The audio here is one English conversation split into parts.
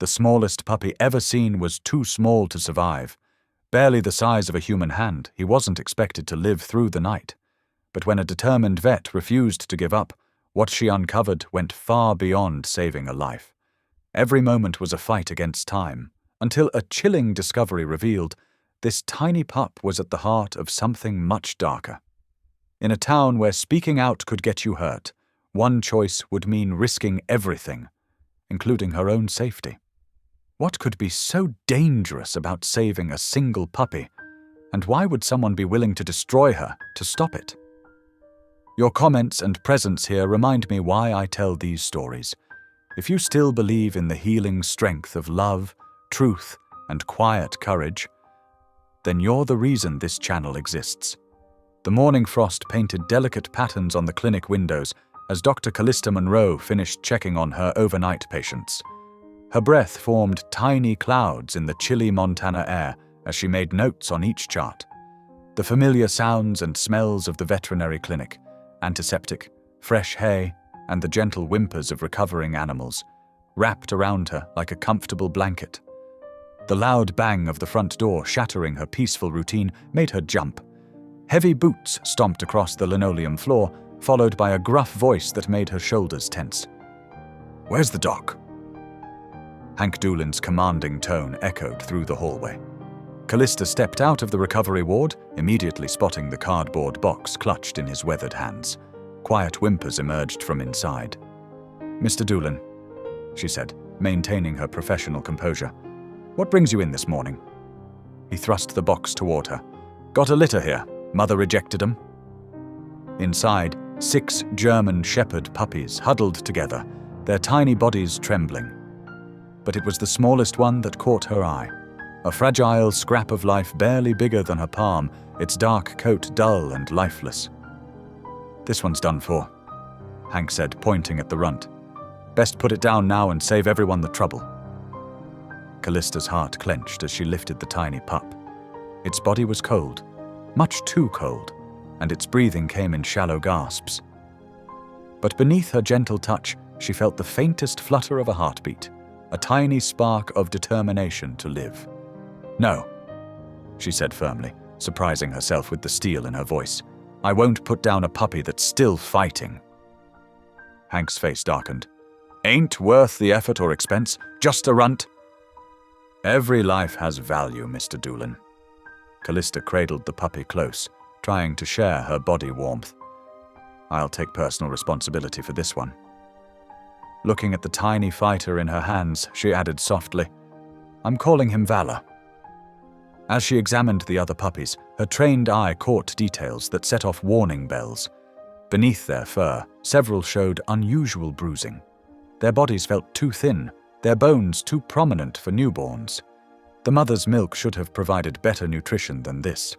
The smallest puppy ever seen was too small to survive. Barely the size of a human hand, he wasn't expected to live through the night. But when a determined vet refused to give up, what she uncovered went far beyond saving a life. Every moment was a fight against time, until a chilling discovery revealed this tiny pup was at the heart of something much darker. In a town where speaking out could get you hurt, one choice would mean risking everything, including her own safety. What could be so dangerous about saving a single puppy, and why would someone be willing to destroy her to stop it? Your comments and presence here remind me why I tell these stories. If you still believe in the healing strength of love, truth, and quiet courage, then you're the reason this channel exists. The morning frost painted delicate patterns on the clinic windows as Dr. Callista Monroe finished checking on her overnight patients. Her breath formed tiny clouds in the chilly Montana air as she made notes on each chart. The familiar sounds and smells of the veterinary clinic, antiseptic, fresh hay, and the gentle whimpers of recovering animals, wrapped around her like a comfortable blanket. The loud bang of the front door shattering her peaceful routine made her jump. Heavy boots stomped across the linoleum floor, followed by a gruff voice that made her shoulders tense. "Where's the doc?" Hank Doolin's commanding tone echoed through the hallway. Callista stepped out of the recovery ward, immediately spotting the cardboard box clutched in his weathered hands. Quiet whimpers emerged from inside. "Mr. Doolin," she said, maintaining her professional composure. "What brings you in this morning?" He thrust the box toward her. "Got a litter here. Mother rejected 'em." Inside, 6 German shepherd puppies huddled together, their tiny bodies trembling. But it was the smallest one that caught her eye. A fragile scrap of life barely bigger than her palm, its dark coat dull and lifeless. "This one's done for," Hank said, pointing at the runt. "Best put it down now and save everyone the trouble." Callista's heart clenched as she lifted the tiny pup. Its body was cold, much too cold, and its breathing came in shallow gasps. But beneath her gentle touch, she felt the faintest flutter of a heartbeat, a tiny spark of determination to live. "No," she said firmly, surprising herself with the steel in her voice. "I won't put down a puppy that's still fighting." Hank's face darkened. "Ain't worth the effort or expense, just a runt." "Every life has value, Mr. Doolin." Callista cradled the puppy close, trying to share her body warmth. "I'll take personal responsibility for this one." Looking at the tiny fighter in her hands, she added softly, "I'm calling him Valor." As she examined the other puppies, her trained eye caught details that set off warning bells. Beneath their fur, several showed unusual bruising. Their bodies felt too thin, their bones too prominent for newborns. The mother's milk should have provided better nutrition than this.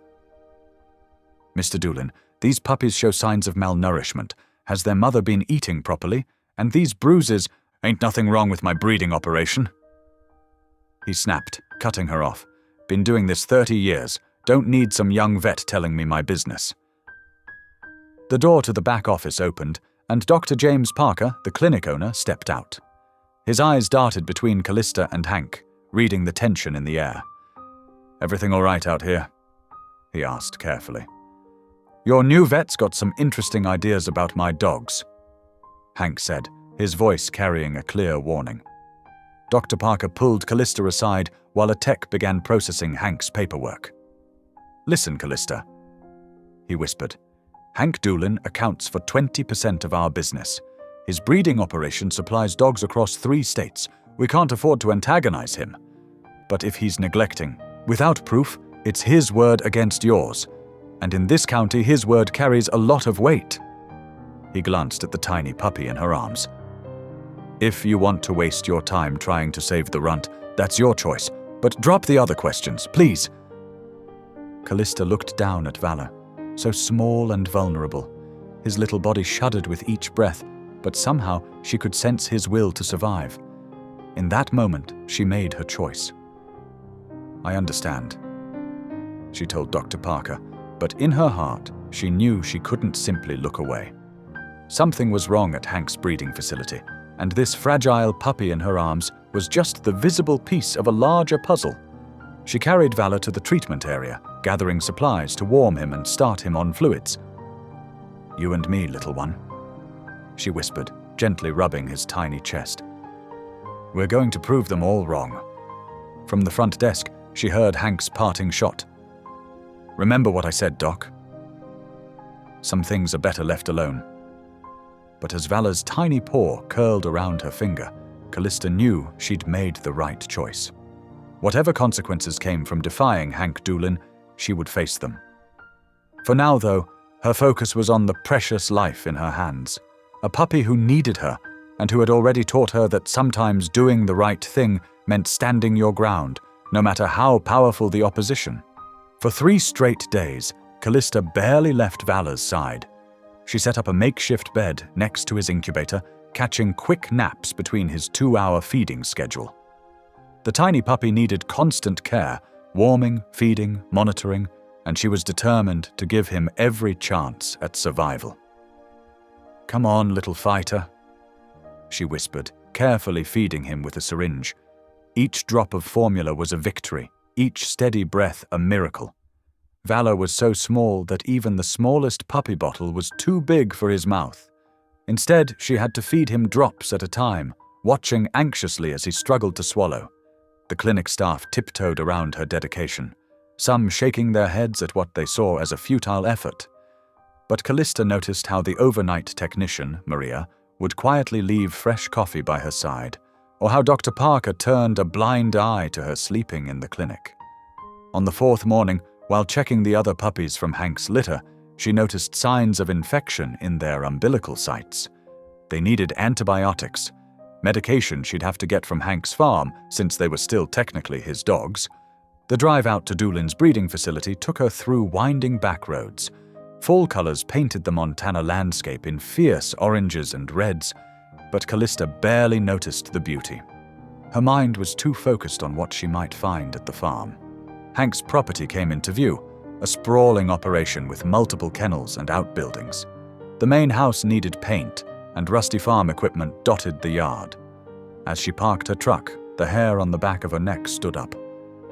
"Mr. Doolin, these puppies show signs of malnourishment. Has their mother been eating properly? And these bruises—" "Ain't nothing wrong with my breeding operation," he snapped, cutting her off. "Been doing this 30 years. Don't need some young vet telling me my business." The door to the back office opened, and Dr. James Parker, the clinic owner, stepped out. His eyes darted between Callista and Hank, reading the tension in the air. "Everything all right out here?" he asked carefully. "Your new vet's got some interesting ideas about my dogs," Hank said, his voice carrying a clear warning. Dr. Parker pulled Callista aside while a tech began processing Hank's paperwork. "Listen, Callista," he whispered. "Hank Doolin accounts for 20% of our business. His breeding operation supplies dogs across 3 states. We can't afford to antagonize him. But if he's neglecting, without proof, it's his word against yours. And in this county, his word carries a lot of weight." He glanced at the tiny puppy in her arms. "If you want to waste your time trying to save the runt, that's your choice. But drop the other questions, please." Callista looked down at Valor, so small and vulnerable. His little body shuddered with each breath, but somehow she could sense his will to survive. In that moment, she made her choice. "I understand," she told Dr. Parker, but in her heart, she knew she couldn't simply look away. Something was wrong at Hank's breeding facility, and this fragile puppy in her arms was just the visible piece of a larger puzzle. She carried Valor to the treatment area, gathering supplies to warm him and start him on fluids. "You and me, little one," she whispered, gently rubbing his tiny chest. "We're going to prove them all wrong." From the front desk, she heard Hank's parting shot. "Remember what I said, Doc? Some things are better left alone." But as Valor's tiny paw curled around her finger, Callista knew she'd made the right choice. Whatever consequences came from defying Hank Doolin, she would face them. For now, though, her focus was on the precious life in her hands, a puppy who needed her and who had already taught her that sometimes doing the right thing meant standing your ground, no matter how powerful the opposition. For 3 straight days, Callista barely left Valor's side. She set up a makeshift bed next to his incubator, catching quick naps between his 2-hour feeding schedule. The tiny puppy needed constant care, warming, feeding, monitoring, and she was determined to give him every chance at survival. "Come on, little fighter," she whispered, carefully feeding him with a syringe. Each drop of formula was a victory, each steady breath a miracle. Valor was so small that even the smallest puppy bottle was too big for his mouth. Instead, she had to feed him drops at a time, watching anxiously as he struggled to swallow. The clinic staff tiptoed around her dedication, some shaking their heads at what they saw as a futile effort. But Callista noticed how the overnight technician, Maria, would quietly leave fresh coffee by her side, or how Dr. Parker turned a blind eye to her sleeping in the clinic. On the 4th morning, while checking the other puppies from Hank's litter, she noticed signs of infection in their umbilical sites. They needed antibiotics, medication she'd have to get from Hank's farm since they were still technically his dogs. The drive out to Doolin's breeding facility took her through winding back roads. Fall colors painted the Montana landscape in fierce oranges and reds, but Callista barely noticed the beauty. Her mind was too focused on what she might find at the farm. Hank's property came into view, a sprawling operation with multiple kennels and outbuildings. The main house needed paint, and rusty farm equipment dotted the yard. As she parked her truck, the hair on the back of her neck stood up.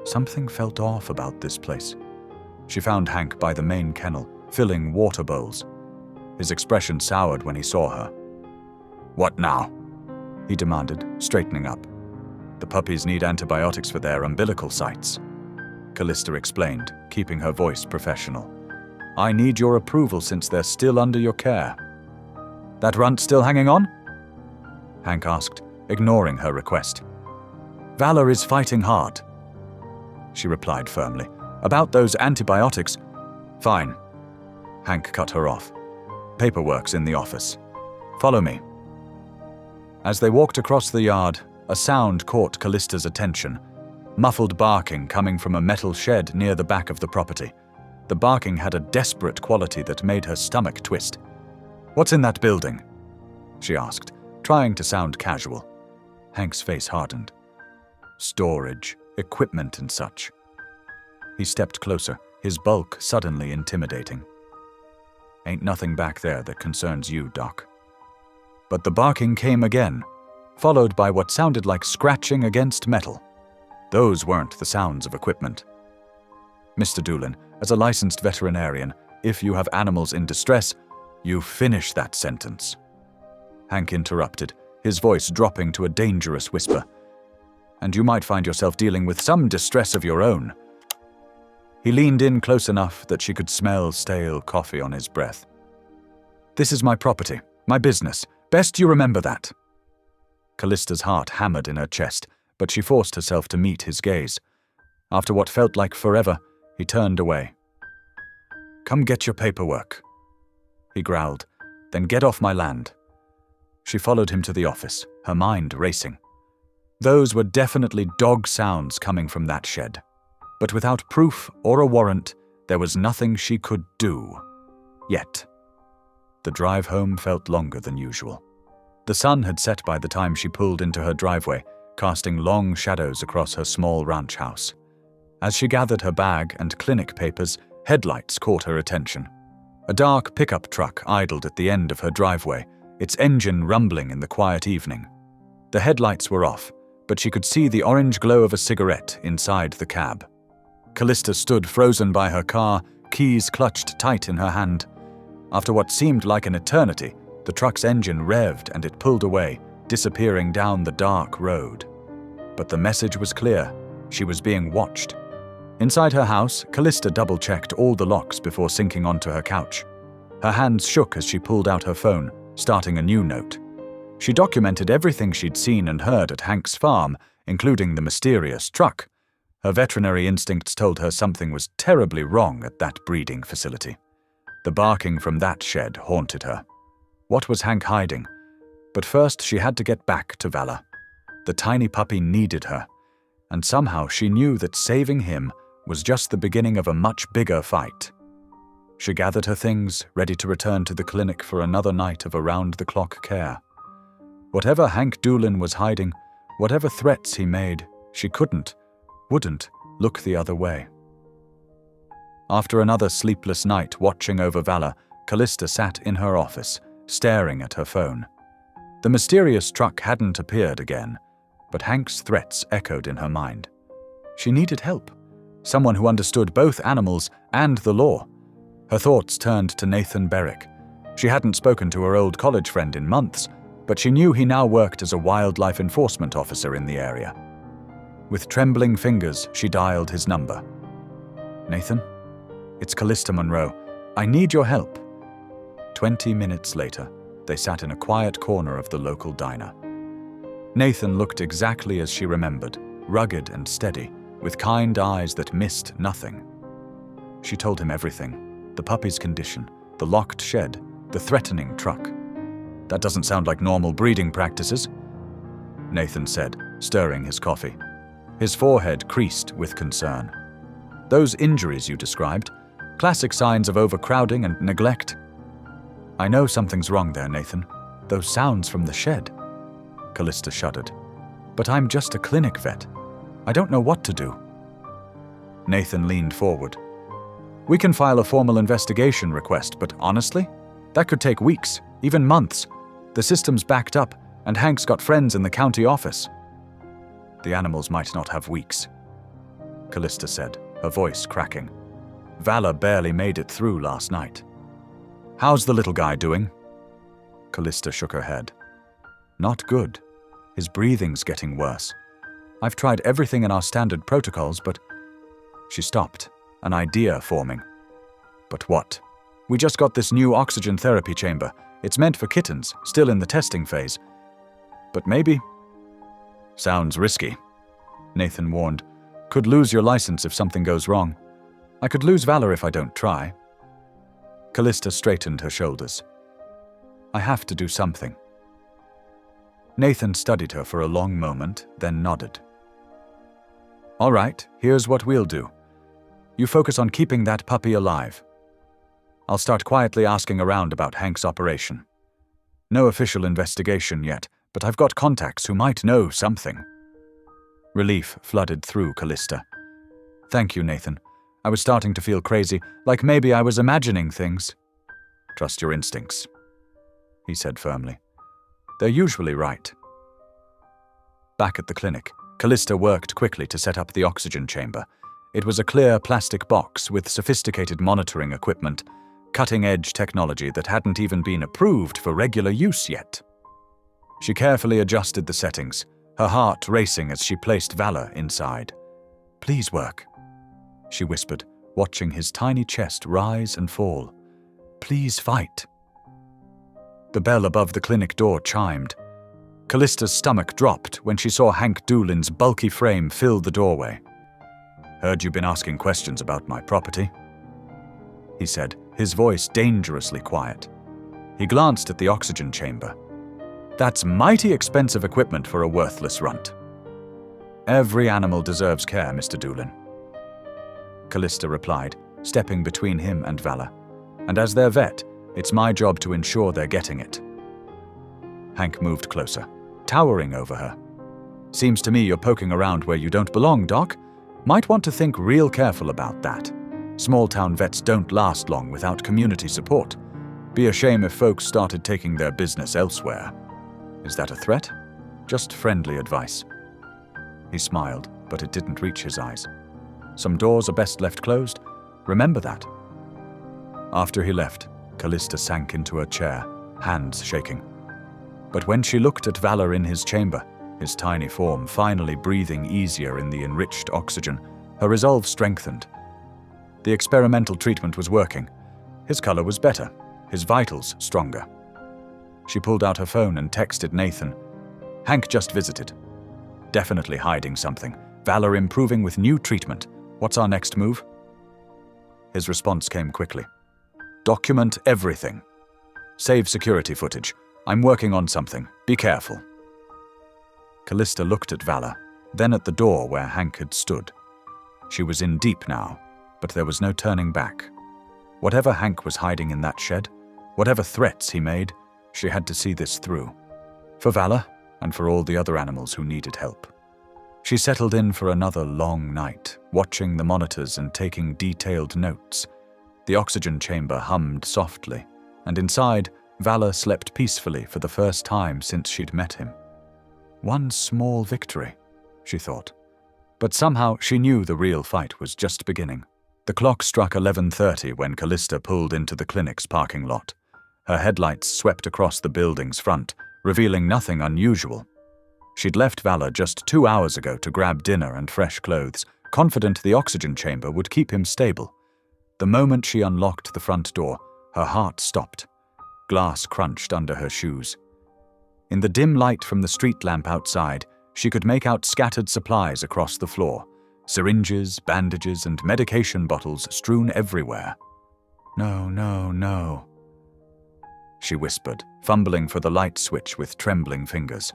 Something felt off about this place. She found Hank by the main kennel, filling water bowls. His expression soured when he saw her. "What now?" he demanded, straightening up. "The puppies need antibiotics for their umbilical sites," Callista explained, keeping her voice professional. "I need your approval since they're still under your care." "That runt still hanging on?" Hank asked, ignoring her request. "Valor is fighting hard," she replied firmly. "About those antibiotics—" "Fine." Hank cut her off. "Paperwork's in the office. Follow me." As they walked across the yard, a sound caught Callista's attention. Muffled barking coming from a metal shed near the back of the property. The barking had a desperate quality that made her stomach twist. "What's in that building?" she asked, trying to sound casual. Hank's face hardened. "Storage, equipment and such." He stepped closer, his bulk suddenly intimidating. "Ain't nothing back there that concerns you, Doc." But the barking came again, followed by what sounded like scratching against metal. Those weren't the sounds of equipment. "Mr. Doolin, as a licensed veterinarian, if you have animals in distress, you finish that sentence." Hank interrupted, his voice dropping to a dangerous whisper. "And you might find yourself dealing with some distress of your own." He leaned in close enough that she could smell stale coffee on his breath. "This is my property, my business. Best you remember that." Callista's heart hammered in her chest, but she forced herself to meet his gaze. After what felt like forever, he turned away. "Come get your paperwork," he growled, "then get off my land." She followed him to the office, her mind racing. Those were definitely dog sounds coming from that shed. But without proof or a warrant, there was nothing she could do. Yet. The drive home felt longer than usual. The sun had set by the time she pulled into her driveway, casting long shadows across her small ranch house. As she gathered her bag and clinic papers, headlights caught her attention. A dark pickup truck idled at the end of her driveway, its engine rumbling in the quiet evening. The headlights were off, but she could see the orange glow of a cigarette inside the cab. Callista stood frozen by her car, keys clutched tight in her hand. After what seemed like an eternity, the truck's engine revved and it pulled away, disappearing down the dark road. But the message was clear. She was being watched. Inside her house, Callista double-checked all the locks before sinking onto her couch. Her hands shook as she pulled out her phone, starting a new note. She documented everything she'd seen and heard at Hank's farm, including the mysterious truck. Her veterinary instincts told her something was terribly wrong at that breeding facility. The barking from that shed haunted her. What was Hank hiding? But first she had to get back to Vala. The tiny puppy needed her, and somehow she knew that saving him was just the beginning of a much bigger fight. She gathered her things, ready to return to the clinic for another night of around-the-clock care. Whatever Hank Doolin was hiding, whatever threats he made, she wouldn't look the other way. After another sleepless night watching over Vala, Callista sat in her office, staring at her phone. The mysterious truck hadn't appeared again, but Hank's threats echoed in her mind. She needed help, someone who understood both animals and the law. Her thoughts turned to Nathan Berwick. She hadn't spoken to her old college friend in months, but she knew he now worked as a wildlife enforcement officer in the area. With trembling fingers, she dialed his number. "Nathan? It's Callista Monroe. I need your help." 20 minutes later, they sat in a quiet corner of the local diner. Nathan looked exactly as she remembered, rugged and steady, with kind eyes that missed nothing. She told him everything: the puppy's condition, the locked shed, the threatening truck. "That doesn't sound like normal breeding practices," Nathan said, stirring his coffee. His forehead creased with concern. "Those injuries you described, classic signs of overcrowding and neglect." "I know something's wrong there, Nathan. Those sounds from the shed." Callista shuddered. "But I'm just a clinic vet. I don't know what to do." Nathan leaned forward. "We can file a formal investigation request, but honestly, that could take weeks, even months. The system's backed up, and Hank's got friends in the county office." "The animals might not have weeks," Callista said, her voice cracking. "Vala barely made it through last night." "How's the little guy doing?" Callista shook her head. "Not good. His breathing's getting worse. I've tried everything in our standard protocols, but..." She stopped, an idea forming. "But what?" "We just got this new oxygen therapy chamber. It's meant for kittens, still in the testing phase. But maybe..." "Sounds risky," Nathan warned. "Could lose your license if something goes wrong. I could lose Vala if I don't try." Callista straightened her shoulders. "I have to do something." Nathan studied her for a long moment, then nodded. "All right, here's what we'll do. You focus on keeping that puppy alive. I'll start quietly asking around about Hank's operation. No official investigation yet, but I've got contacts who might know something." Relief flooded through Callista. "Thank you, Nathan. I was starting to feel crazy, like maybe I was imagining things." "Trust your instincts," he said firmly. "They're usually right." Back at the clinic, Callista worked quickly to set up the oxygen chamber. It was a clear plastic box with sophisticated monitoring equipment, cutting-edge technology that hadn't even been approved for regular use yet. She carefully adjusted the settings, her heart racing as she placed Vala inside. "Please work," she whispered, watching his tiny chest rise and fall. "Please fight." The bell above the clinic door chimed. Callista's stomach dropped when she saw Hank Doolin's bulky frame fill the doorway. "Heard you've been asking questions about my property," he said, his voice dangerously quiet. He glanced at the oxygen chamber. "That's mighty expensive equipment for a worthless runt." "Every animal deserves care, Mr. Doolin," Callista replied, stepping between him and Vala. "And as their vet, it's my job to ensure they're getting it." Hank moved closer, towering over her. "Seems to me you're poking around where you don't belong, Doc. Might want to think real careful about that. Small-town vets don't last long without community support. Be a shame if folks started taking their business elsewhere." "Is that a threat?" "Just friendly advice." He smiled, but it didn't reach his eyes. Some doors are best left closed. Remember that. After he left, Callista sank into her chair, hands shaking. But when she looked at Valor in his chamber, his tiny form finally breathing easier in the enriched oxygen, her resolve strengthened. The experimental treatment was working. His color was better, his vitals stronger. She pulled out her phone and texted Nathan. Hank just visited. Definitely hiding something. Valor improving with new treatment. What's our next move? His response came quickly. Document everything. Save security footage. I'm working on something. Be careful. Callista looked at Valor, then at the door where Hank had stood. She was in deep now, but there was no turning back. Whatever Hank was hiding in that shed, whatever threats he made, she had to see this through. For Valor, and for all the other animals who needed help. She settled in for another long night, watching the monitors and taking detailed notes. The oxygen chamber hummed softly, and inside, Valor slept peacefully for the first time since she'd met him. One small victory, she thought. But somehow she knew the real fight was just beginning. The clock struck 11:30 when Callista pulled into the clinic's parking lot. Her headlights swept across the building's front, revealing nothing unusual. She'd left Valor just 2 hours ago to grab dinner and fresh clothes, confident the oxygen chamber would keep him stable. The moment she unlocked the front door, her heart stopped. Glass crunched under her shoes. In the dim light from the street lamp outside, she could make out scattered supplies across the floor, syringes, bandages, and medication bottles strewn everywhere. No, no, no, she whispered, fumbling for the light switch with trembling fingers.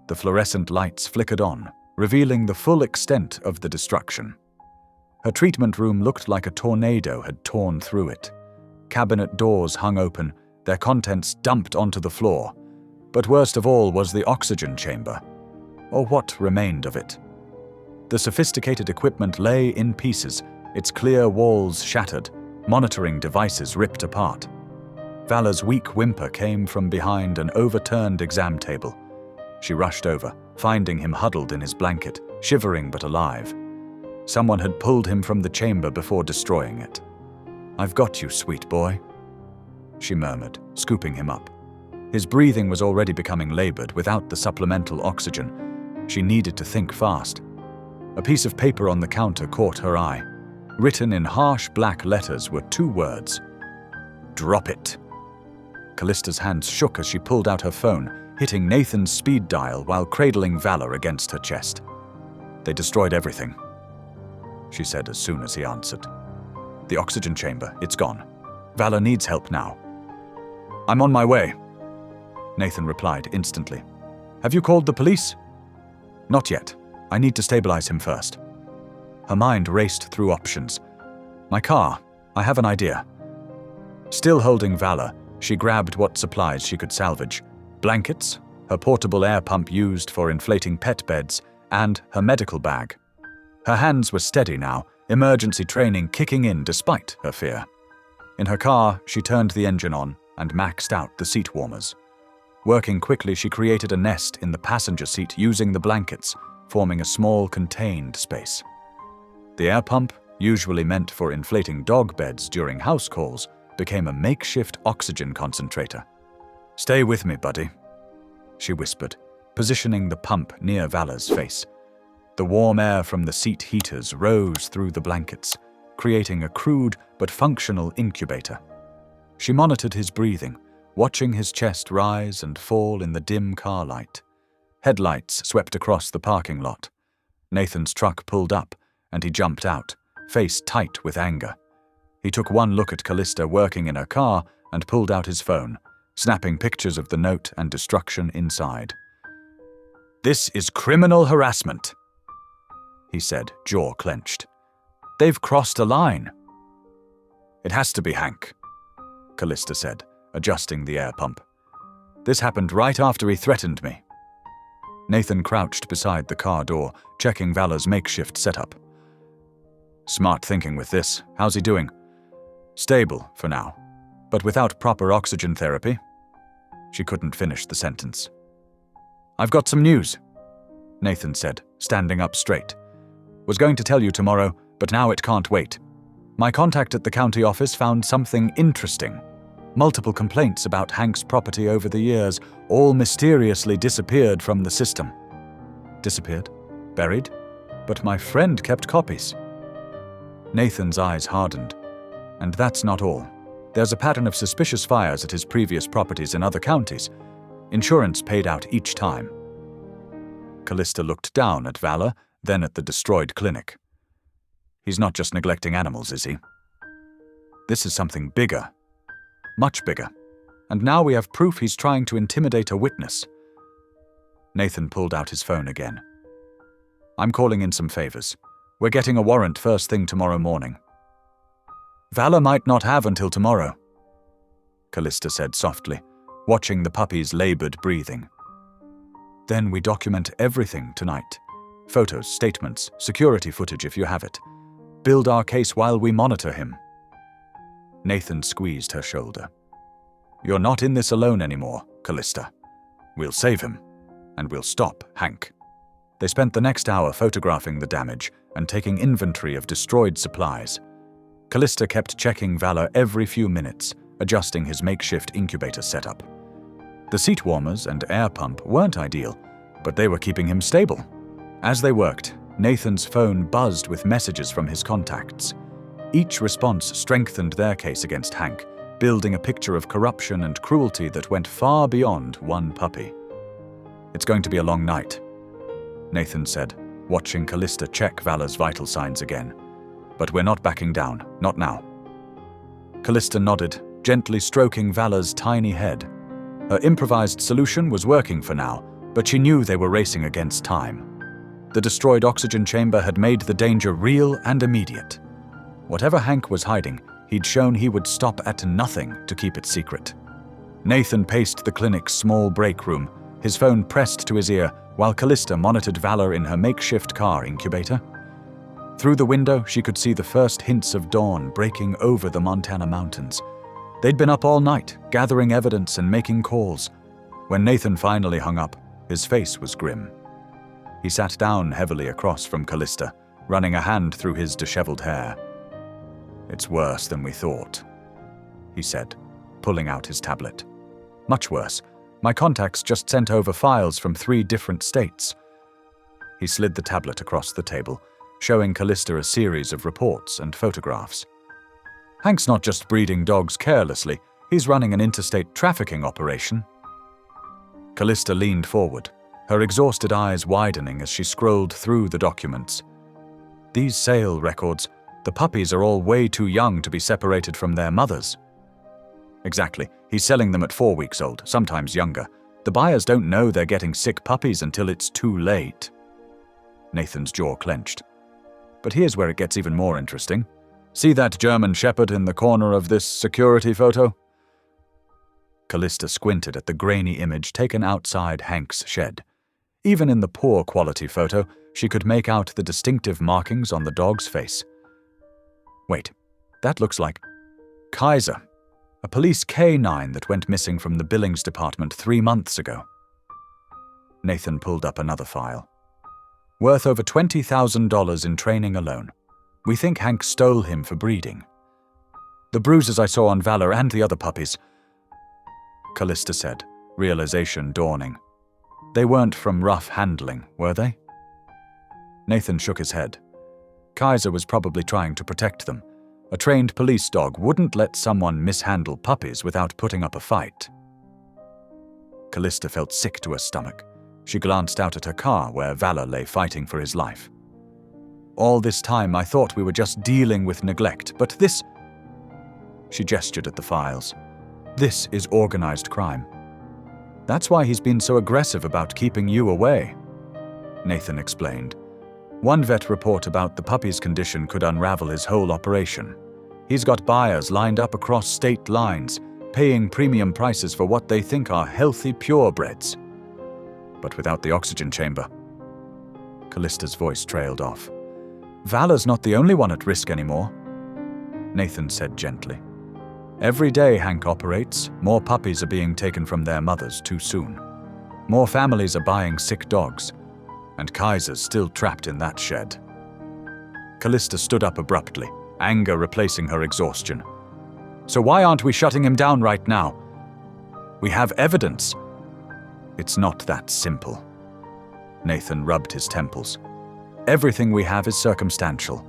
The fluorescent lights flickered on, revealing the full extent of the destruction. Her treatment room looked like a tornado had torn through it. Cabinet doors hung open, their contents dumped onto the floor. But worst of all was the oxygen chamber, or what remained of it. The sophisticated equipment lay in pieces, its clear walls shattered, monitoring devices ripped apart. Valor's weak whimper came from behind an overturned exam table. She rushed over, finding him huddled in his blanket, shivering but alive. Someone had pulled him from the chamber before destroying it. "I've got you, sweet boy," she murmured, scooping him up. His breathing was already becoming labored without the supplemental oxygen. She needed to think fast. A piece of paper on the counter caught her eye. Written in harsh black letters were 2 words. "Drop it." Callista's hands shook as she pulled out her phone, hitting Nathan's speed dial while cradling Valor against her chest. "They destroyed everything," she said as soon as he answered. "The oxygen chamber, it's gone. Valor needs help now." "I'm on my way," Nathan replied instantly. "Have you called the police?" "Not yet. I need to stabilize him first." Her mind raced through options. "My car. I have an idea." Still holding Valor, she grabbed what supplies she could salvage. Blankets, her portable air pump used for inflating pet beds, and her medical bag. Her hands were steady now, emergency training kicking in despite her fear. In her car, she turned the engine on and maxed out the seat warmers. Working quickly, she created a nest in the passenger seat using the blankets, forming a small contained space. The air pump, usually meant for inflating dog beds during house calls, became a makeshift oxygen concentrator. "Stay with me, buddy," she whispered, positioning the pump near Valor's face. The warm air from the seat heaters rose through the blankets, creating a crude but functional incubator. She monitored his breathing, watching his chest rise and fall in the dim car light. Headlights swept across the parking lot. Nathan's truck pulled up, and he jumped out, face tight with anger. He took one look at Callista working in her car and pulled out his phone, snapping pictures of the note and destruction inside. "This is criminal harassment," he said, jaw clenched. "They've crossed a line." "It has to be Hank," Callista said, adjusting the air pump. "This happened right after he threatened me." Nathan crouched beside the car door, checking Valor's makeshift setup. "Smart thinking with this. How's he doing?" "Stable, for now. But without proper oxygen therapy." She couldn't finish the sentence. "I've got some news," Nathan said, standing up straight. "Was going to tell you tomorrow, but now it can't wait. My contact at the county office found something interesting. Multiple complaints about Hank's property over the years all mysteriously disappeared from the system." "Disappeared? Buried? But my friend kept copies." Nathan's eyes hardened. "And that's not all. There's a pattern of suspicious fires at his previous properties in other counties. Insurance paid out each time." Callista looked down at Valor, then at the destroyed clinic. "He's not just neglecting animals, is he? This is something bigger. Much bigger. And now we have proof he's trying to intimidate a witness." Nathan pulled out his phone again. "I'm calling in some favors. We're getting a warrant first thing tomorrow morning." "Valor might not have until tomorrow," Callista said softly, watching the puppy's labored breathing. "Then we document everything tonight. Photos, statements, security footage if you have it. Build our case while we monitor him." Nathan squeezed her shoulder. "You're not in this alone anymore, Callista. We'll save him, and we'll stop Hank." They spent the next hour photographing the damage and taking inventory of destroyed supplies. Callista kept checking Valor every few minutes, adjusting his makeshift incubator setup. The seat warmers and air pump weren't ideal, but they were keeping him stable. As they worked, Nathan's phone buzzed with messages from his contacts. Each response strengthened their case against Hank, building a picture of corruption and cruelty that went far beyond one puppy. "It's going to be a long night," Nathan said, watching Callista check Valor's vital signs again. "But we're not backing down, not now." Callista nodded, gently stroking Valor's tiny head. Her improvised solution was working for now, but she knew they were racing against time. The destroyed oxygen chamber had made the danger real and immediate. Whatever Hank was hiding, he'd shown he would stop at nothing to keep it secret. Nathan paced the clinic's small break room, his phone pressed to his ear while Callista monitored Valor in her makeshift car incubator. Through the window, she could see the first hints of dawn breaking over the Montana mountains. They'd been up all night, gathering evidence and making calls. When Nathan finally hung up, his face was grim. He sat down heavily across from Callista, running a hand through his disheveled hair. "It's worse than we thought," he said, pulling out his tablet. "Much worse. My contacts just sent over files from 3 different states." He slid the tablet across the table, showing Callista a series of reports and photographs. "Hank's not just breeding dogs carelessly, he's running an interstate trafficking operation." Callista leaned forward, her exhausted eyes widening as she scrolled through the documents. "These sale records, the puppies are all way too young to be separated from their mothers." "Exactly. He's selling them at 4 weeks old, sometimes younger. The buyers don't know they're getting sick puppies until it's too late." Nathan's jaw clenched. "But here's where it gets even more interesting. See that German Shepherd in the corner of this security photo?" Callista squinted at the grainy image taken outside Hank's shed. Even in the poor quality photo, she could make out the distinctive markings on the dog's face. "Wait, that looks like Kaiser, a police K9 that went missing from the Billings department 3 months ago." Nathan pulled up another file. "Worth over $20,000 in training alone. We think Hank stole him for breeding. The bruises I saw on Valor and the other puppies," Callista said, realization dawning. "They weren't from rough handling, were they?" Nathan shook his head. Kaiser was probably trying to protect them. A trained police dog wouldn't let someone mishandle puppies without putting up a fight. Callista felt sick to her stomach. She glanced out at her car where Valor lay fighting for his life. "All this time I thought we were just dealing with neglect, but this..." She gestured at the files. "This is organized crime. That's why he's been so aggressive about keeping you away," Nathan explained. "One vet report about the puppy's condition could unravel his whole operation. He's got buyers lined up across state lines, paying premium prices for what they think are healthy purebreds. But without the oxygen chamber..." Callista's voice trailed off. "Valor's not the only one at risk anymore," Nathan said gently. "Every day Hank operates, more puppies are being taken from their mothers too soon. More families are buying sick dogs. And Kaiser's still trapped in that shed. Callista stood up abruptly, anger replacing her exhaustion. So why aren't we shutting him down right now? We have evidence. It's not that simple. Nathan rubbed his temples. Everything we have is circumstantial.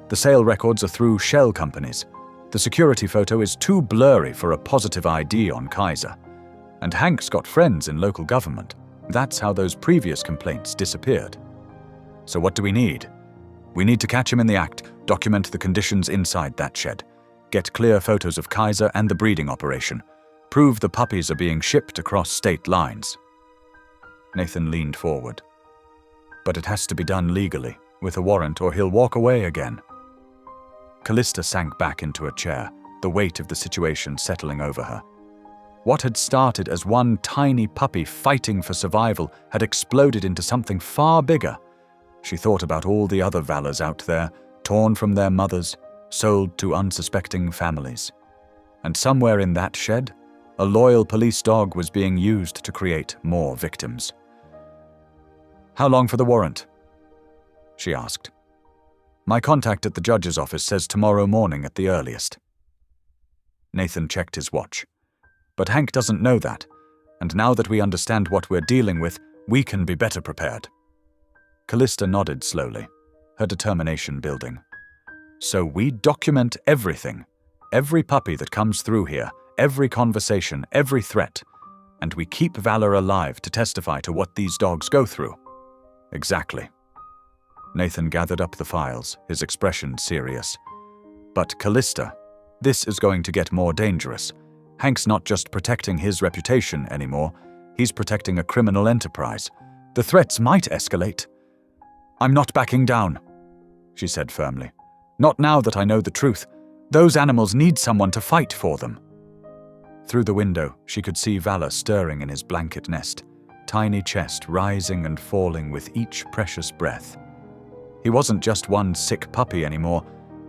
The sale records are through shell companies. The security photo is too blurry for a positive ID on Kaiser. And Hank's got friends in local government. That's how those previous complaints disappeared. So what do we need? We need to catch him in the act, document the conditions inside that shed, get clear photos of Kaiser and the breeding operation, prove the puppies are being shipped across state lines. Nathan leaned forward. But it has to be done legally, with a warrant, or he'll walk away again. Callista sank back into a chair, the weight of the situation settling over her. What had started as one tiny puppy fighting for survival had exploded into something far bigger. She thought about all the other Valors out there, torn from their mothers, sold to unsuspecting families. And somewhere in that shed, a loyal police dog was being used to create more victims. How long for the warrant? She asked. My contact at the judge's office says tomorrow morning at the earliest. Nathan checked his watch. But Hank doesn't know that, and now that we understand what we're dealing with, we can be better prepared. Callista nodded slowly, her determination building. So we document everything, every puppy that comes through here, every conversation, every threat, and we keep Valor alive to testify to what these dogs go through. Exactly. Nathan gathered up the files, his expression serious. But Callista, this is going to get more dangerous. Hank's not just protecting his reputation anymore, he's protecting a criminal enterprise. The threats might escalate. I'm not backing down, she said firmly. Not now that I know the truth. Those animals need someone to fight for them. Through the window, she could see Valor stirring in his blanket nest, tiny chest rising and falling with each precious breath. He wasn't just one sick puppy anymore.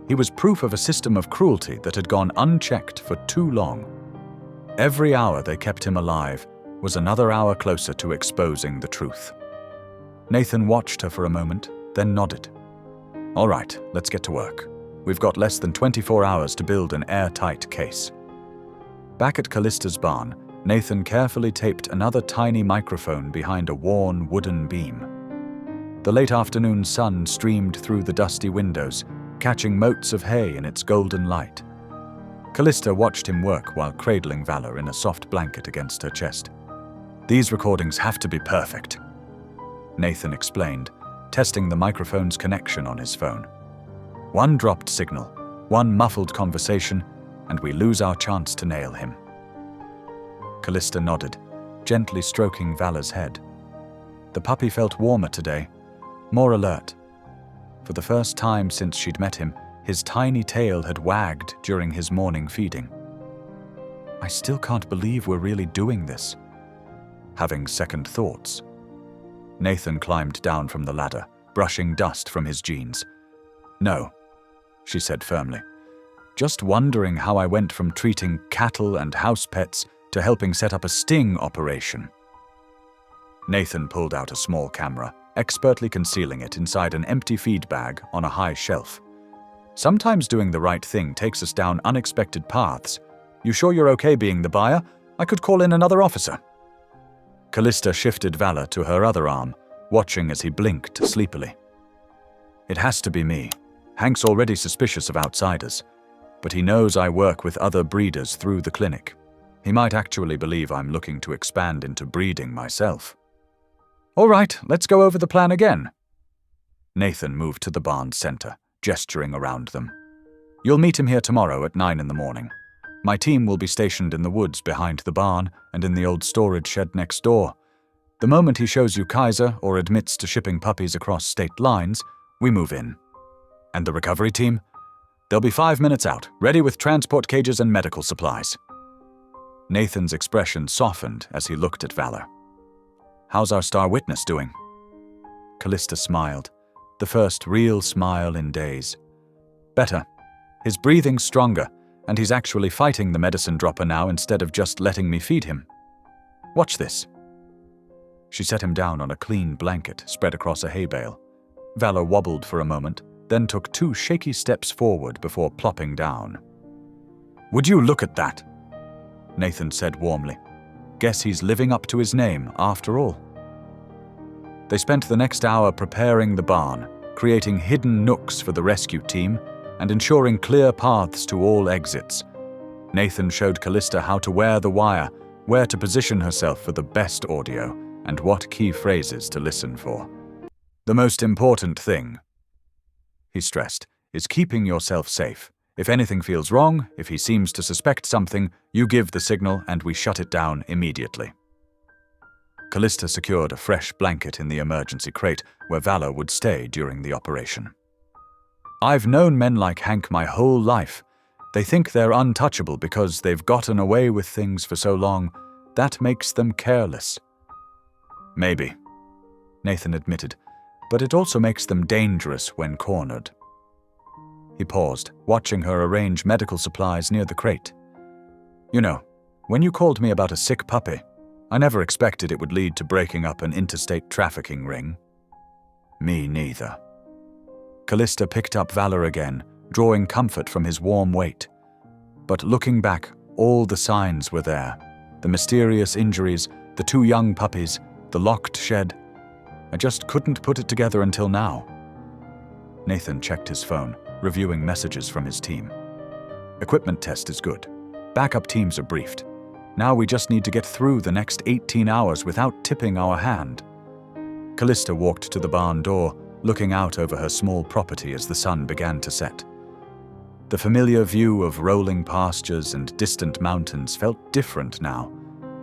He was proof of a system of cruelty that had gone unchecked for too long. Every hour they kept him alive was another hour closer to exposing the truth. Nathan watched her for a moment, then nodded. All right, let's get to work. We've got less than 24 hours to build an airtight case. Back at Callista's barn, Nathan carefully taped another tiny microphone behind a worn wooden beam. The late afternoon sun streamed through the dusty windows, catching motes of hay in its golden light. Callista watched him work while cradling Valor in a soft blanket against her chest. These recordings have to be perfect, Nathan explained, testing the microphone's connection on his phone. One dropped signal, one muffled conversation, and we lose our chance to nail him. Callista nodded, gently stroking Valor's head. The puppy felt warmer today, more alert. For the first time since she'd met him, his tiny tail had wagged during his morning feeding. I still can't believe we're really doing this. Having second thoughts. Nathan climbed down from the ladder, brushing dust from his jeans. No, she said firmly. Just wondering how I went from treating cattle and house pets to helping set up a sting operation. Nathan pulled out a small camera, expertly concealing it inside an empty feed bag on a high shelf. Sometimes doing the right thing takes us down unexpected paths. You sure you're okay being the buyer? I could call in another officer. Callista shifted Valor to her other arm, watching as he blinked sleepily. It has to be me. Hank's already suspicious of outsiders, but he knows I work with other breeders through the clinic. He might actually believe I'm looking to expand into breeding myself. All right, let's go over the plan again. Nathan moved to the barn's center, gesturing around them. You'll meet him here tomorrow at 9 in the morning. My team will be stationed in the woods behind the barn and in the old storage shed next door. The moment he shows you Kaiser or admits to shipping puppies across state lines, we move in. And the recovery team? They'll be 5 minutes out, ready with transport cages and medical supplies. Nathan's expression softened as he looked at Valor. How's our star witness doing? Callista smiled, the first real smile in days. Better. His breathing's stronger, and he's actually fighting the medicine dropper now instead of just letting me feed him. Watch this. She set him down on a clean blanket spread across a hay bale. Valor wobbled for a moment, then took 2 shaky steps forward before plopping down. "Would you look at that?" Nathan said warmly. "Guess he's living up to his name, after all." They spent the next hour preparing the barn, creating hidden nooks for the rescue team, and ensuring clear paths to all exits. Nathan showed Callista how to wear the wire, where to position herself for the best audio, and what key phrases to listen for. "The most important thing," he stressed, "is keeping yourself safe. If anything feels wrong, if he seems to suspect something, you give the signal and we shut it down immediately." Callista secured a fresh blanket in the emergency crate where Valor would stay during the operation. "I've known men like Hank my whole life. They think they're untouchable because they've gotten away with things for so long. That makes them careless." "Maybe," Nathan admitted, "but it also makes them dangerous when cornered." He paused, watching her arrange medical supplies near the crate. "You know, when you called me about a sick puppy, I never expected it would lead to breaking up an interstate trafficking ring." "Me neither." Callista picked up Valor again, drawing comfort from his warm weight. But looking back, all the signs were there. The mysterious injuries, the 2 young puppies, the locked shed. I just couldn't put it together until now. Nathan checked his phone, reviewing messages from his team. "Equipment test is good. Backup teams are briefed. Now we just need to get through the next 18 hours without tipping our hand." Callista walked to the barn door, looking out over her small property as the sun began to set. The familiar view of rolling pastures and distant mountains felt different now,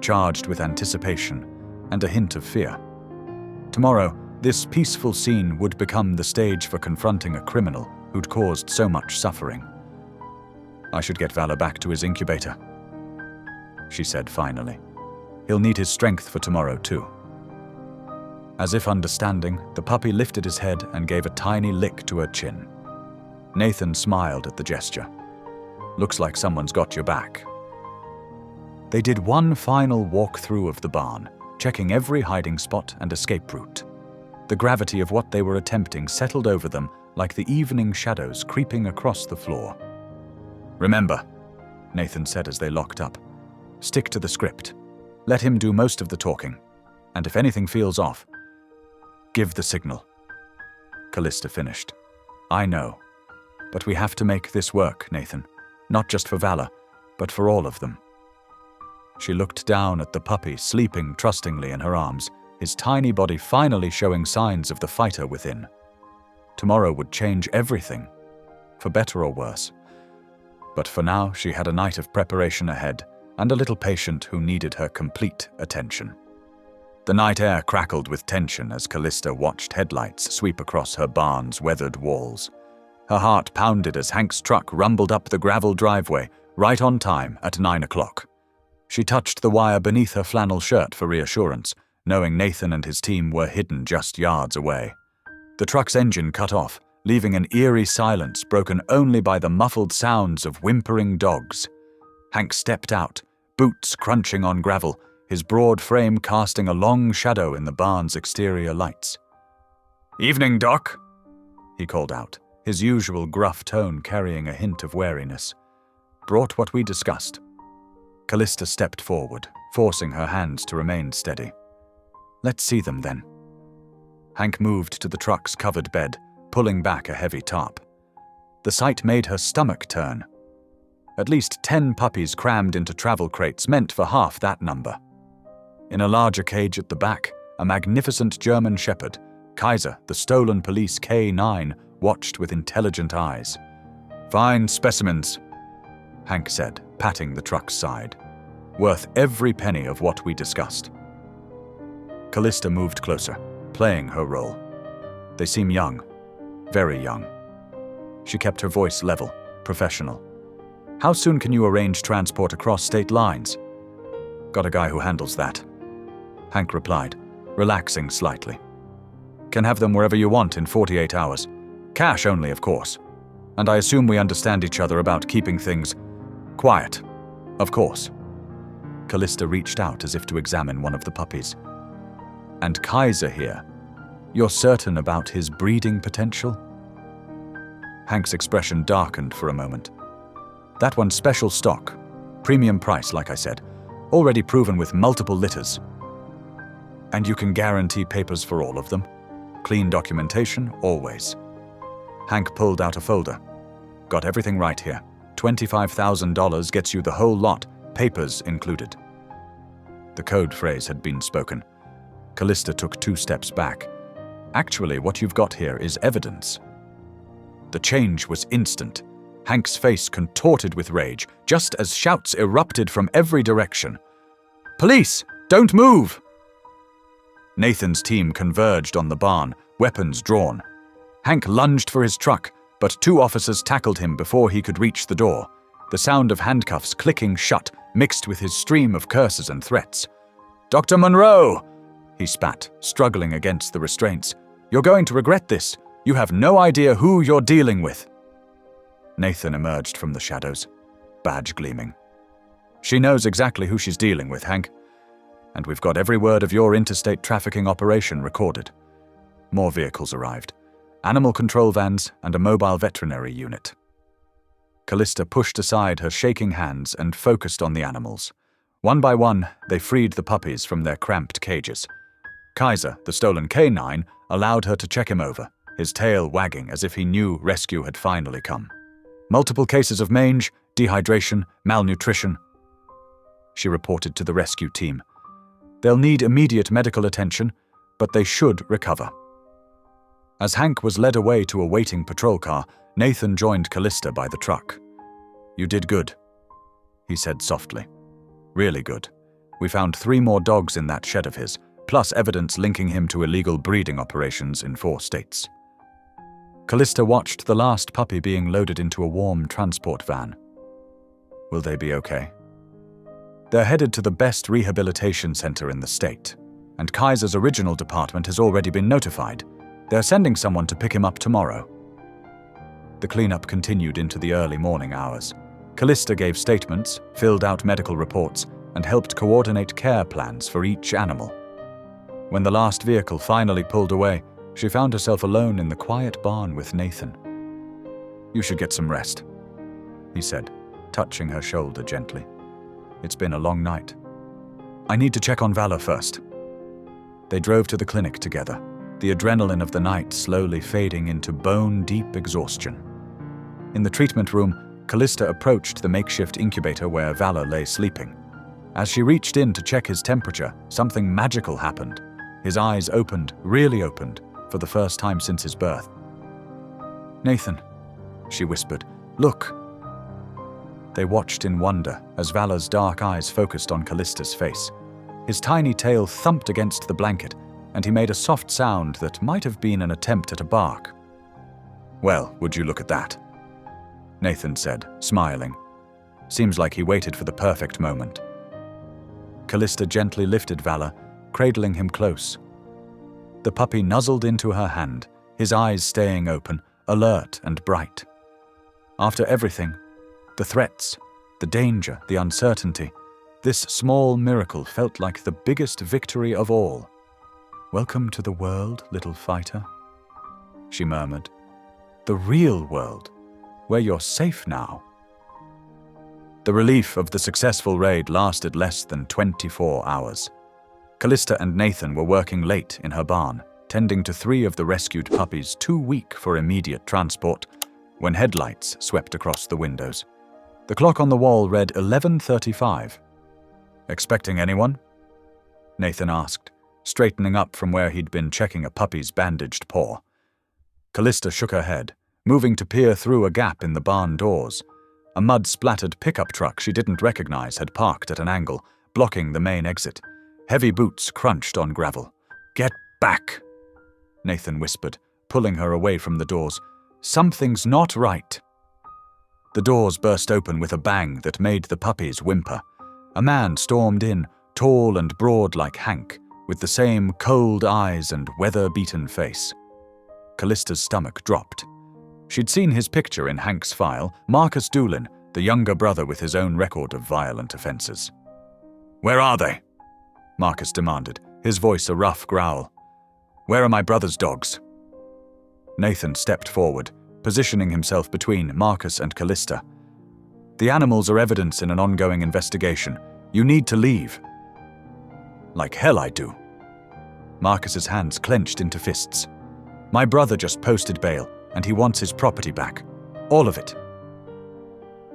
charged with anticipation and a hint of fear. Tomorrow, this peaceful scene would become the stage for confronting a criminal who'd caused so much suffering. "I should get Valor back to his incubator," she said finally. "He'll need his strength for tomorrow, too." As if understanding, the puppy lifted his head and gave a tiny lick to her chin. Nathan smiled at the gesture. "Looks like someone's got your back." They did one final walk-through of the barn, checking every hiding spot and escape route. The gravity of what they were attempting settled over them like the evening shadows creeping across the floor. "Remember," Nathan said as they locked up, "stick to the script. Let him do most of the talking. And if anything feels off, give the signal." Callista finished. "I know. But we have to make this work, Nathan. Not just for Valor, but for all of them." She looked down at the puppy sleeping trustingly in her arms, his tiny body finally showing signs of the fighter within. Tomorrow would change everything, for better or worse. But for now, she had a night of preparation ahead, and a little patient who needed her complete attention. The night air crackled with tension as Callista watched headlights sweep across her barn's weathered walls. Her heart pounded as Hank's truck rumbled up the gravel driveway, right on time at 9 o'clock. She touched the wire beneath her flannel shirt for reassurance, knowing Nathan and his team were hidden just yards away. The truck's engine cut off, leaving an eerie silence broken only by the muffled sounds of whimpering dogs. Hank stepped out, boots crunching on gravel, his broad frame casting a long shadow in the barn's exterior lights. "Evening, Doc," he called out, his usual gruff tone carrying a hint of wariness. "Brought what we discussed." Callista stepped forward, forcing her hands to remain steady. "Let's see them, then." Hank moved to the truck's covered bed, pulling back a heavy tarp. The sight made her stomach turn. At least 10 puppies crammed into travel crates meant for half that number. In a larger cage at the back, a magnificent German shepherd, Kaiser, the stolen police K9, watched with intelligent eyes. "Fine specimens," Hank said, patting the truck's side. "Worth every penny of what we discussed." Callista moved closer, playing her role. "They seem young, very young." She kept her voice level, professional. "How soon can you arrange transport across state lines?" "Got a guy who handles that," Hank replied, relaxing slightly. "Can have them wherever you want in 48 hours. Cash only, of course. And I assume we understand each other about keeping things quiet. Of course." Callista reached out as if to examine one of the puppies. And Kaiser here. You're certain about his breeding potential? Hank's expression darkened for a moment. That one's special stock. Premium price, like I said. Already proven with multiple litters. And you can guarantee papers for all of them? Clean documentation, always. Hank pulled out a folder. Got everything right here. $25,000 gets you the whole lot, papers included. The code phrase had been spoken. Callista took 2 steps back. Actually, what you've got here is evidence. The change was instant. Hank's face contorted with rage, just as shouts erupted from every direction. "Police! Don't move!" Nathan's team converged on the barn, weapons drawn. Hank lunged for his truck, but 2 officers tackled him before he could reach the door. The sound of handcuffs clicking shut mixed with his stream of curses and threats. "Dr. Monroe!" he spat, struggling against the restraints. "You're going to regret this. You have no idea who you're dealing with." Nathan emerged from the shadows, badge gleaming. "She knows exactly who she's dealing with, Hank. And we've got every word of your interstate trafficking operation recorded." More vehicles arrived. Animal control vans and a mobile veterinary unit. Callista pushed aside her shaking hands and focused on the animals. One by one, they freed the puppies from their cramped cages. Kaiser, the stolen canine, allowed her to check him over, his tail wagging as if he knew rescue had finally come. "Multiple cases of mange, dehydration, malnutrition," she reported to the rescue team. "They'll need immediate medical attention, but they should recover." As Hank was led away to a waiting patrol car, Nathan joined Callista by the truck. "You did good," he said softly. "Really good. We found 3 more dogs in that shed of his, plus evidence linking him to illegal breeding operations in 4 states. Callista watched the last puppy being loaded into a warm transport van. "Will they be okay?" "They're headed to the best rehabilitation center in the state, and Kaiser's original department has already been notified. They're sending someone to pick him up tomorrow." The cleanup continued into the early morning hours. Callista gave statements, filled out medical reports, and helped coordinate care plans for each animal. When the last vehicle finally pulled away, she found herself alone in the quiet barn with Nathan. "You should get some rest," he said, touching her shoulder gently. "It's been a long night. I need to check on Valor first." They drove to the clinic together, the adrenaline of the night slowly fading into bone-deep exhaustion. In the treatment room, Callista approached the makeshift incubator where Valor lay sleeping. As she reached in to check his temperature, something magical happened. His eyes opened, really opened, for the first time since his birth. "Nathan," she whispered, "look." They watched in wonder as Valor's dark eyes focused on Callista's face. His tiny tail thumped against the blanket, and he made a soft sound that might have been an attempt at a bark. "Well, would you look at that?" Nathan said, smiling. Seems like he waited for the perfect moment. Callista gently lifted Valor, cradling him close. The puppy nuzzled into her hand, his eyes staying open, alert and bright. After everything, the threats, the danger, the uncertainty, this small miracle felt like the biggest victory of all. "Welcome to the world, little fighter," she murmured. "The real world, where you're safe now." The relief of the successful raid lasted less than 24 hours. Callista and Nathan were working late in her barn, tending to 3 of the rescued puppies too weak for immediate transport, when headlights swept across the windows. The clock on the wall read 11:35. "Expecting anyone?" Nathan asked, straightening up from where he'd been checking a puppy's bandaged paw. Callista shook her head, moving to peer through a gap in the barn doors. A mud-splattered pickup truck she didn't recognize had parked at an angle, blocking the main exit. Heavy boots crunched on gravel. "Get back," Nathan whispered, pulling her away from the doors. "Something's not right." The doors burst open with a bang that made the puppies whimper. A man stormed in, tall and broad like Hank, with the same cold eyes and weather-beaten face. Callista's stomach dropped. She'd seen his picture in Hank's file, Marcus Doolin, the younger brother with his own record of violent offenses. "Where are they?" Marcus demanded, his voice a rough growl. "Where are my brother's dogs?" Nathan stepped forward, positioning himself between Marcus and Callista. "The animals are evidence in an ongoing investigation. You need to leave." "Like hell I do." Marcus's hands clenched into fists. "My brother just posted bail, and he wants his property back. All of it."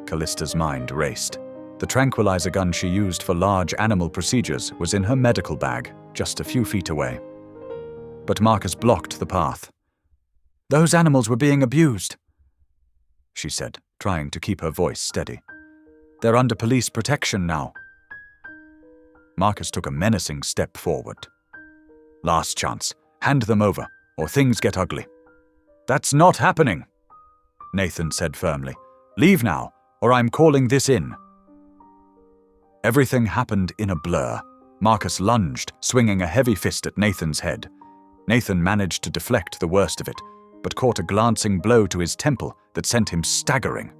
Callista's mind raced. The tranquilizer gun she used for large animal procedures was in her medical bag, just a few feet away. But Marcus blocked the path. "Those animals were being abused," she said, trying to keep her voice steady. "They're under police protection now." Marcus took a menacing step forward. "Last chance. Hand them over, or things get ugly." "That's not happening," Nathan said firmly. "Leave now, or I'm calling this in." Everything happened in a blur. Marcus lunged, swinging a heavy fist at Nathan's head. Nathan managed to deflect the worst of it, but caught a glancing blow to his temple that sent him staggering.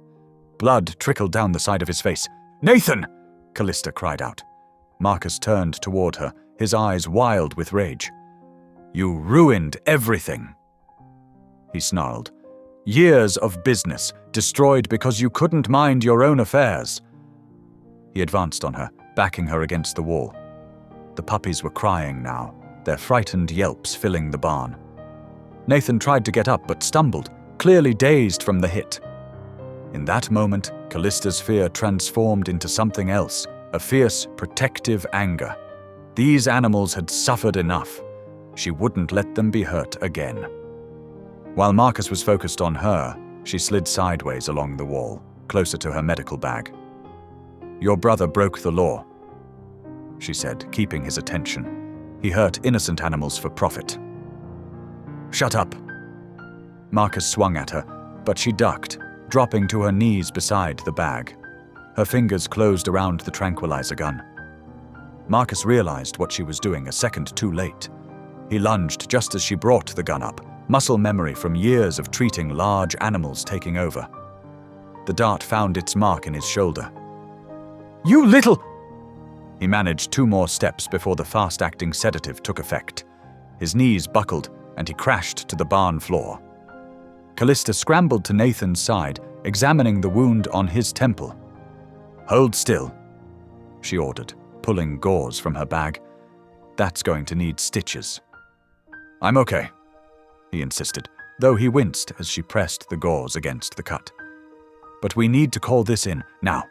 Blood trickled down the side of his face. "Nathan!" Callista cried out. Marcus turned toward her, his eyes wild with rage. "You ruined everything," he snarled. "Years of business, destroyed because you couldn't mind your own affairs." He advanced on her, backing her against the wall. The puppies were crying now, their frightened yelps filling the barn. Nathan tried to get up but stumbled, clearly dazed from the hit. In that moment, Callista's fear transformed into something else, a fierce, protective anger. These animals had suffered enough. She wouldn't let them be hurt again. While Marcus was focused on her, she slid sideways along the wall, closer to her medical bag. "Your brother broke the law," she said, keeping his attention. "He hurt innocent animals for profit." "Shut up." Marcus swung at her, but she ducked, dropping to her knees beside the bag. Her fingers closed around the tranquilizer gun. Marcus realized what she was doing a second too late. He lunged just as she brought the gun up, muscle memory from years of treating large animals taking over. The dart found its mark in his shoulder. "You little—" He managed 2 more steps before the fast-acting sedative took effect. His knees buckled, and he crashed to the barn floor. Callista scrambled to Nathan's side, examining the wound on his temple. "Hold still," she ordered, pulling gauze from her bag. "That's going to need stitches." "I'm okay," he insisted, though he winced as she pressed the gauze against the cut. "But we need to call this in, now."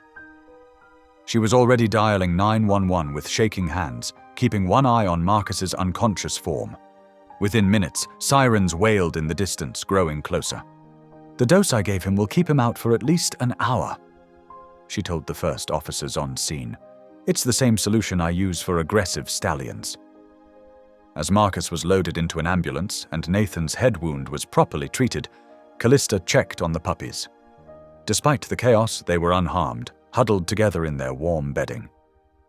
She was already dialing 911 with shaking hands, keeping one eye on Marcus's unconscious form. Within minutes, sirens wailed in the distance, growing closer. "The dose I gave him will keep him out for at least an hour," she told the first officers on scene. "It's the same solution I use for aggressive stallions." As Marcus was loaded into an ambulance and Nathan's head wound was properly treated, Callista checked on the puppies. Despite the chaos, they were unharmed, huddled together in their warm bedding.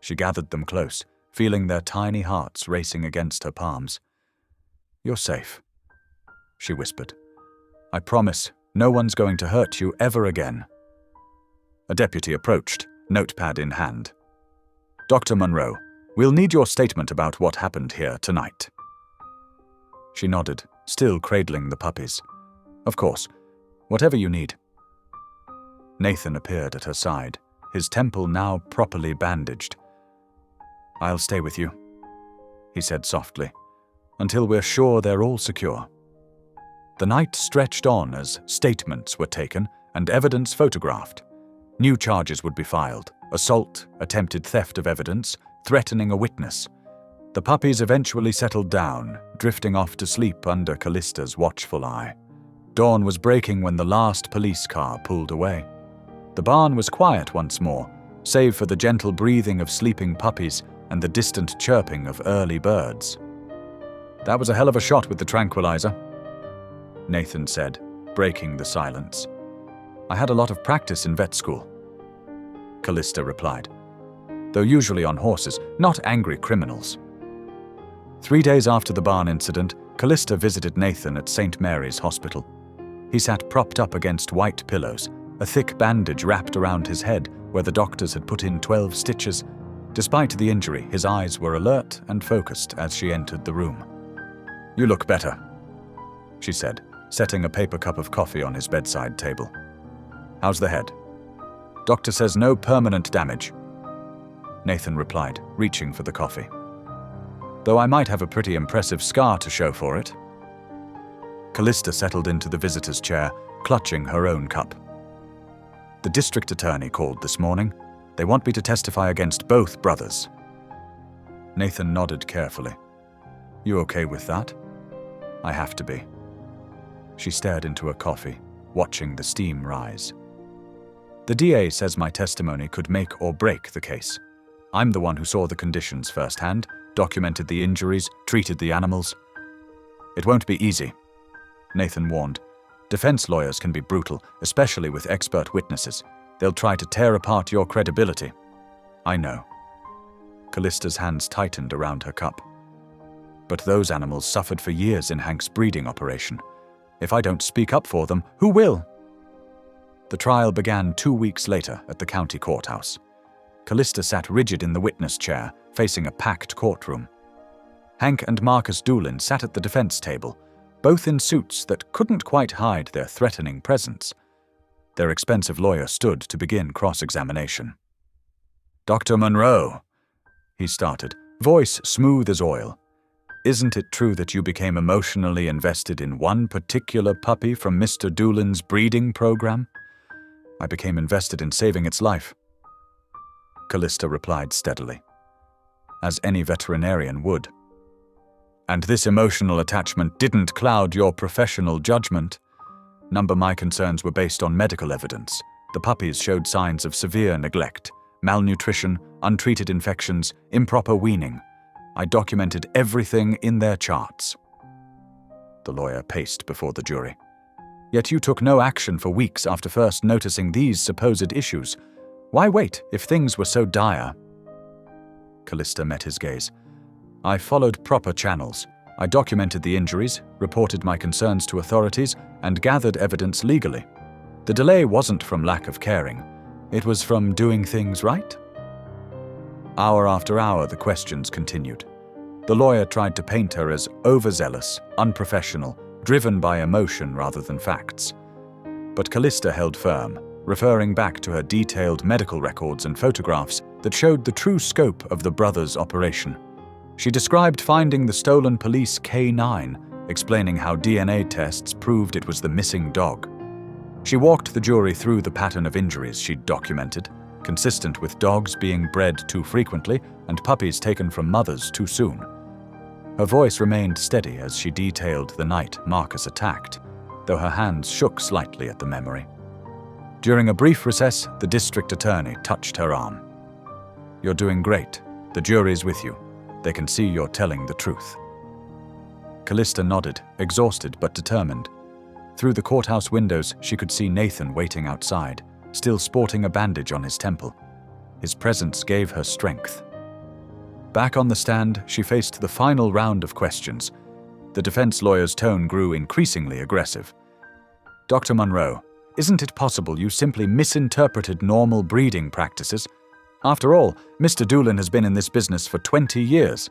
She gathered them close, feeling their tiny hearts racing against her palms. "You're safe," she whispered. "I promise no one's going to hurt you ever again." A deputy approached, notepad in hand. "Dr. Monroe, we'll need your statement about what happened here tonight." She nodded, still cradling the puppies. "Of course, whatever you need." Nathan appeared at her side, his temple now properly bandaged. "I'll stay with you," he said softly, "until we're sure they're all secure." The night stretched on as statements were taken and evidence photographed. New charges would be filed: assault, attempted theft of evidence, threatening a witness. The puppies eventually settled down, drifting off to sleep under Callista's watchful eye. Dawn was breaking when the last police car pulled away. The barn was quiet once more, save for the gentle breathing of sleeping puppies and the distant chirping of early birds. "That was a hell of a shot with the tranquilizer," Nathan said, breaking the silence. "I had a lot of practice in vet school," Callista replied, "though usually on horses, not angry criminals." 3 days after the barn incident, Callista visited Nathan at St. Mary's Hospital. He sat propped up against white pillows, a thick bandage wrapped around his head where the doctors had put in 12 stitches. Despite the injury, his eyes were alert and focused as she entered the room. "You look better," she said, setting a paper cup of coffee on his bedside table. "How's the head?" "Doctor says no permanent damage," Nathan replied, reaching for the coffee. "Though I might have a pretty impressive scar to show for it." Callista settled into the visitor's chair, clutching her own cup. "The district attorney called this morning. They want me to testify against both brothers." Nathan nodded carefully. "You okay with that?" "I have to be." She stared into her coffee, watching the steam rise. "The DA says my testimony could make or break the case. I'm the one who saw the conditions firsthand, documented the injuries, treated the animals." "It won't be easy," Nathan warned. "Defense lawyers can be brutal, especially with expert witnesses. They'll try to tear apart your credibility." "I know." Callista's hands tightened around her cup. "But those animals suffered for years in Hank's breeding operation. If I don't speak up for them, who will?" The trial began 2 weeks later at the county courthouse. Callista sat rigid in the witness chair, facing a packed courtroom. Hank and Marcus Doolin sat at the defense table, both in suits that couldn't quite hide their threatening presence. Their expensive lawyer stood to begin cross-examination. "Dr. Monroe," he started, voice smooth as oil, "isn't it true that you became emotionally invested in one particular puppy from Mr. Doolin's breeding program?" "I became invested in saving its life," Callista replied steadily, "as any veterinarian would." "And this emotional attachment didn't cloud your professional judgment?" My concerns were based on medical evidence. The puppies showed signs of severe neglect, malnutrition, untreated infections, improper weaning. I documented everything in their charts. The lawyer paced before the jury. "Yet you took no action for weeks after first noticing these supposed issues. Why wait if things were so dire?" Callista met his gaze. "I followed proper channels. I documented the injuries, reported my concerns to authorities, and gathered evidence legally. The delay wasn't from lack of caring. It was from doing things right." Hour after hour, the questions continued. The lawyer tried to paint her as overzealous, unprofessional, driven by emotion rather than facts. But Callista held firm, referring back to her detailed medical records and photographs that showed the true scope of the brothers' operation. She described finding the stolen police K9, explaining how DNA tests proved it was the missing dog. She walked the jury through the pattern of injuries she'd documented, consistent with dogs being bred too frequently and puppies taken from mothers too soon. Her voice remained steady as she detailed the night Marcus attacked, though her hands shook slightly at the memory. During a brief recess, the district attorney touched her arm. "You're doing great. The jury's with you. They can see you're telling the truth." Callista nodded, exhausted but determined. Through the courthouse windows, she could see Nathan waiting outside, still sporting a bandage on his temple. His presence gave her strength. Back on the stand, she faced the final round of questions. The defense lawyer's tone grew increasingly aggressive. "Dr. Monroe, isn't it possible you simply misinterpreted normal breeding practices? After all, Mr. Doolin has been in this business for 20 years.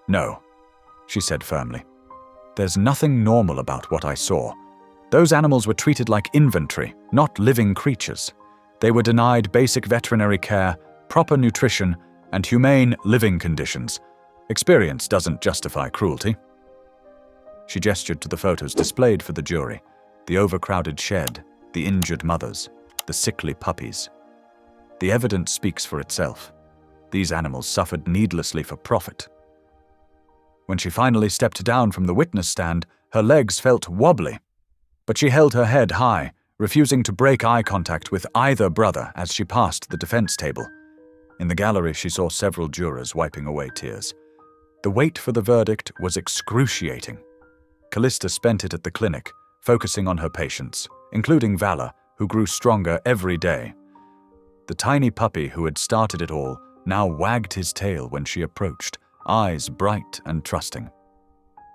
"No," she said firmly. "There's nothing normal about what I saw. Those animals were treated like inventory, not living creatures. They were denied basic veterinary care, proper nutrition, and humane living conditions. Experience doesn't justify cruelty." She gestured to the photos displayed for the jury, the overcrowded shed, the injured mothers, the sickly puppies. The evidence speaks for itself. These animals suffered needlessly for profit. When she finally stepped down from the witness stand, her legs felt wobbly. But she held her head high, refusing to break eye contact with either brother as she passed the defense table. In the gallery, she saw several jurors wiping away tears. The wait for the verdict was excruciating. Callista spent it at the clinic, focusing on her patients, including Valor, who grew stronger every day. The tiny puppy who had started it all now wagged his tail when she approached, eyes bright and trusting.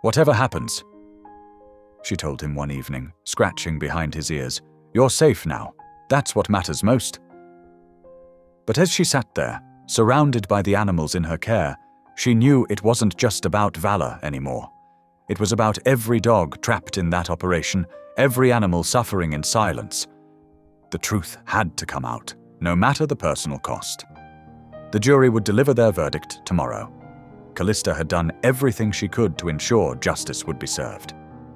"Whatever happens," she told him one evening, scratching behind his ears, "you're safe now. That's what matters most." But as she sat there, Surrounded by the animals in her care, she knew it wasn't just about Valor anymore. It was about every dog trapped in that operation, every animal suffering in silence. The truth had to come out, no matter the personal cost. The jury would deliver their verdict tomorrow. Callista had done everything she could to ensure justice would be served.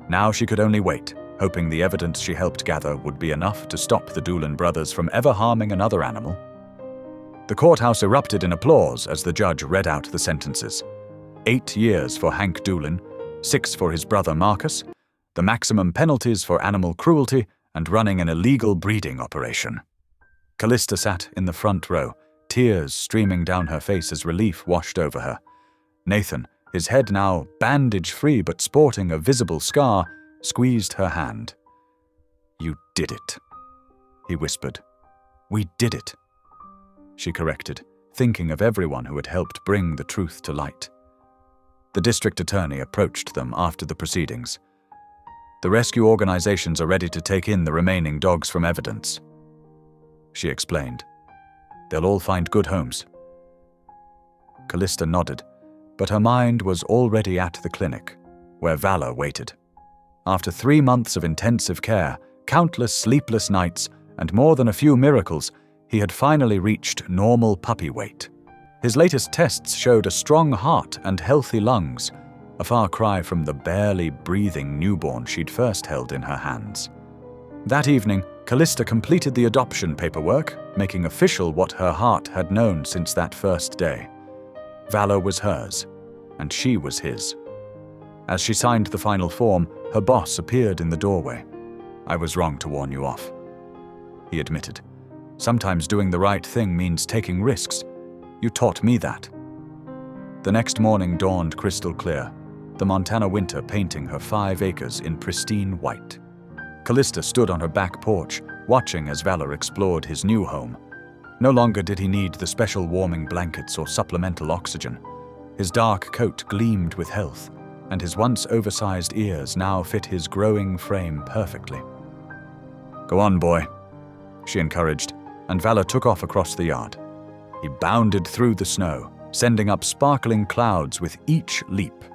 Now she could only wait, hoping the evidence she helped gather would be enough to stop the Doolin brothers from ever harming another animal. The courthouse erupted in applause as the judge read out the sentences. 8 years for Hank Doolin, 6 for his brother Marcus, the maximum penalties for animal cruelty and running an illegal breeding operation. Callista sat in the front row, tears streaming down her face as relief washed over her. Nathan, his head now bandage-free but sporting a visible scar, squeezed her hand. "You did it," he whispered. "We did it." She corrected, thinking of everyone who had helped bring the truth to light. The district attorney approached them after the proceedings. "The rescue organizations are ready to take in the remaining dogs from evidence," she explained. "They'll all find good homes." Callista nodded, but her mind was already at the clinic, where Valor waited. After 3 months of intensive care, countless sleepless nights, and more than a few miracles, he had finally reached normal puppy weight. His latest tests showed a strong heart and healthy lungs, a far cry from the barely breathing newborn she'd first held in her hands. That evening, Callista completed the adoption paperwork, making official what her heart had known since that first day. Valor was hers, and she was his. As she signed the final form, her boss appeared in the doorway. "I was wrong to warn you off," he admitted. "Sometimes doing the right thing means taking risks. You taught me that." The next morning dawned crystal clear, the Montana winter painting her 5 acres in pristine white. Callista stood on her back porch, watching as Valor explored his new home. No longer did he need the special warming blankets or supplemental oxygen. His dark coat gleamed with health, and his once oversized ears now fit his growing frame perfectly. "Go on, boy," she encouraged, and Valor took off across the yard. He bounded through the snow, sending up sparkling clouds with each leap.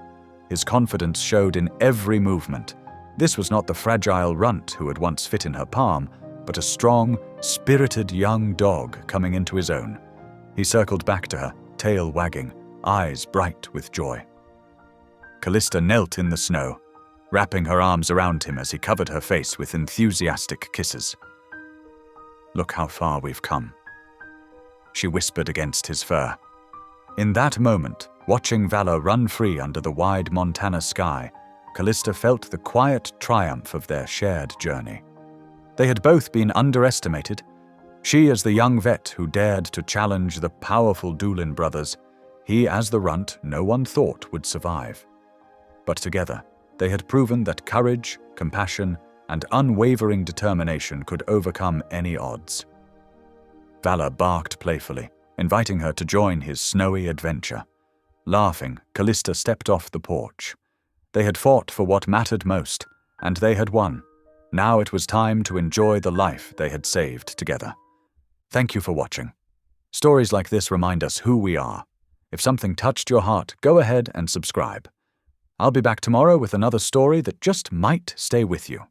His confidence showed in every movement. This was not the fragile runt who had once fit in her palm, but a strong, spirited young dog coming into his own. He circled back to her, tail wagging, eyes bright with joy. Callista knelt in the snow, wrapping her arms around him as he covered her face with enthusiastic kisses. "Look how far we've come," she whispered against his fur. In that moment, watching Valor run free under the wide Montana sky, Callista felt the quiet triumph of their shared journey. They had both been underestimated, she as the young vet who dared to challenge the powerful Doolin brothers, he as the runt no one thought would survive. But together, they had proven that courage, compassion, and unwavering determination could overcome any odds. Valor barked playfully, inviting her to join his snowy adventure. Laughing, Callista stepped off the porch. They had fought for what mattered most, and they had won. Now it was time to enjoy the life they had saved together. Thank you for watching. Stories like this remind us who we are. If something touched your heart, go ahead and subscribe. I'll be back tomorrow with another story that just might stay with you.